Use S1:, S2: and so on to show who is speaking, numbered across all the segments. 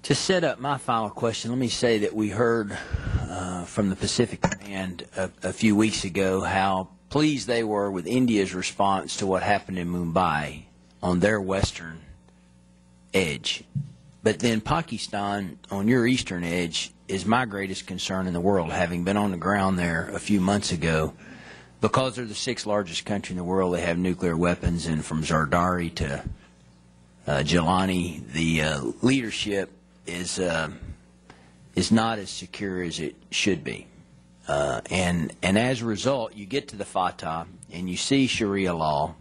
S1: To set up my final question, let me say that we heard from the Pacific Command a few weeks ago how pleased they were with India's response to what happened in Mumbai on their western edge. But then Pakistan on your eastern edge is my greatest concern in the world, having been on the ground there a few months ago. Because they're the sixth largest country in the world, they have nuclear weapons, and from Zardari to Jelani, the leadership is not as secure as it should be. And as a result, you get to the Fatah and you see Sharia law,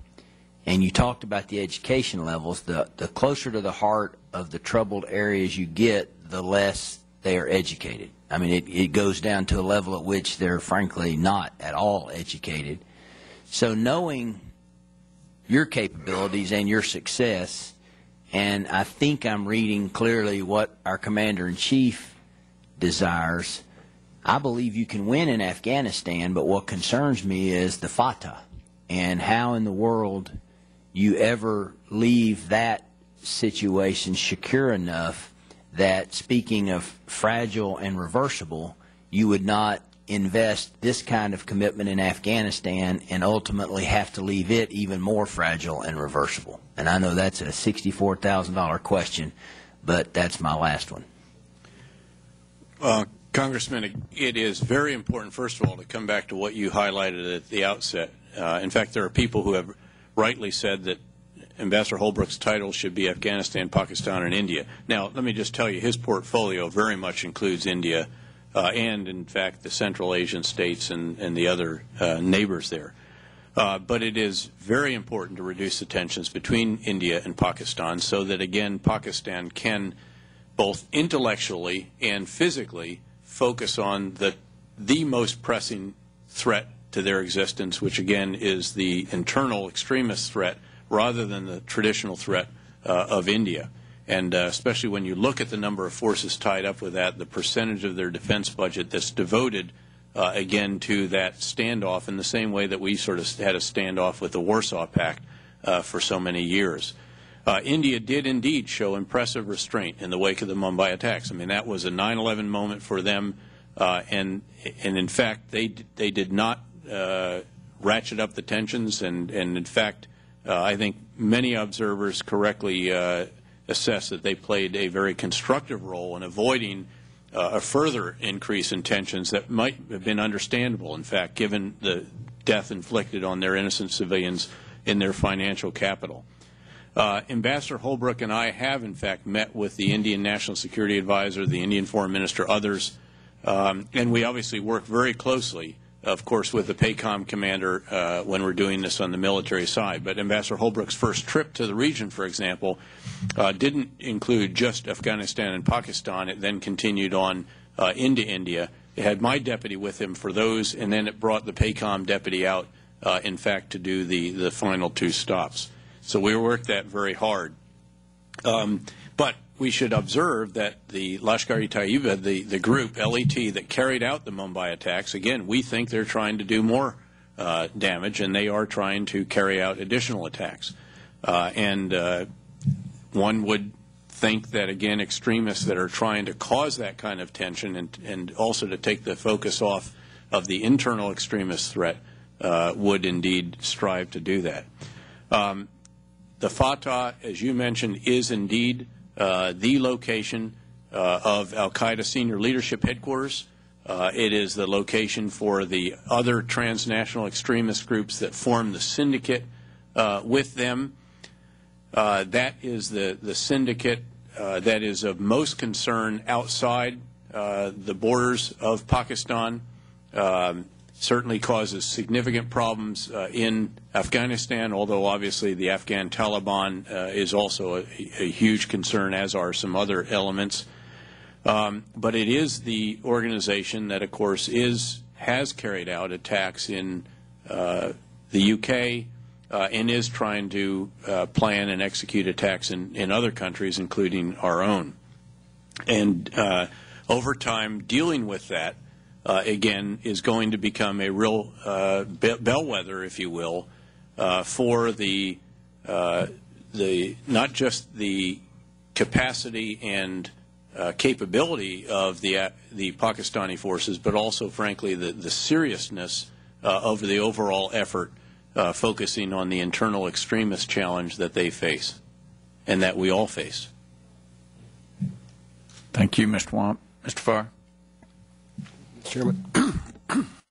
S1: and you talked about the education levels. The closer to the heart of the troubled areas you get, the less they are educated. I mean, it goes down to a level at which they're frankly not at all educated. So knowing your capabilities and your success, and I think I'm reading clearly what our Commander-in-Chief desires, I believe you can win in Afghanistan, but what concerns me is the Fatah and how in the world you ever leave that situation secure enough that, speaking of fragile and reversible, you would not invest this kind of commitment in Afghanistan and ultimately have to leave it even more fragile and reversible. And I know that's a $64,000 question, but that's my last one.
S2: Congressman, it is very important, first of all, to come back to what you highlighted at the outset. In fact, there are people who have rightly said that Ambassador Holbrooke's title should be Afghanistan, Pakistan, and India. Now, let me just tell you, his portfolio very much includes India and, in fact, the Central Asian states and the other neighbors there. But it is very important to reduce the tensions between India and Pakistan so that, again, Pakistan can both intellectually and physically focus on the most pressing threat to their existence, which, again, is the internal extremist threat rather than the traditional threat of India. And especially when you look at the number of forces tied up with that, the percentage of their defense budget that's devoted, again, to that standoff in the same way that we sort of had a standoff with the Warsaw Pact for so many years. India did indeed show impressive restraint in the wake of the Mumbai attacks. I mean, that was a 9/11 moment for them, and in fact, they did not ratchet up the tensions, and in fact, I think many observers correctly assess that they played a very constructive role in avoiding a further increase in tensions that might have been understandable, in fact, given the death inflicted on their innocent civilians in their financial capital. Ambassador Holbrooke and I have, in fact, met with the Indian National Security Advisor, the Indian Foreign Minister, others, and we obviously work very closely, of course, with the PACOM commander when we're doing this on the military side. But Ambassador Holbrooke's first trip to the region, for example, didn't include just Afghanistan and Pakistan. It then continued on into India. It had my deputy with him for those, and then it brought the PACOM deputy out, in fact, to do the final two stops. So we worked that very hard. But we should observe that the Lashkar-e-Taiba, the group, LET, that carried out the Mumbai attacks, again, we think they're trying to do more damage, and they are trying to carry out additional attacks. And one would think that, again, extremists that are trying to cause that kind of tension and also to take the focus off of the internal extremist threat would indeed strive to do that. The Fatah, as you mentioned, is indeed the location of al-Qaeda senior leadership headquarters. It is the location for the other transnational extremist groups that form the syndicate with them. That is the syndicate that is of most concern outside the borders of Pakistan. Certainly causes significant problems in Afghanistan, although obviously the Afghan Taliban is also a huge concern, as are some other elements. But it is the organization that, of course, has carried out attacks in the UK and is trying to plan and execute attacks in other countries, including our own. And over time, dealing with that, again, is going to become a real bellwether, if you will, for not just the capacity and capability of the Pakistani forces, but also, frankly, the seriousness of the overall effort, focusing on the internal extremist challenge that they face and that we all face.
S3: Thank you, Mr. Wamp. Mr. Farr.
S4: Mr. Chairman,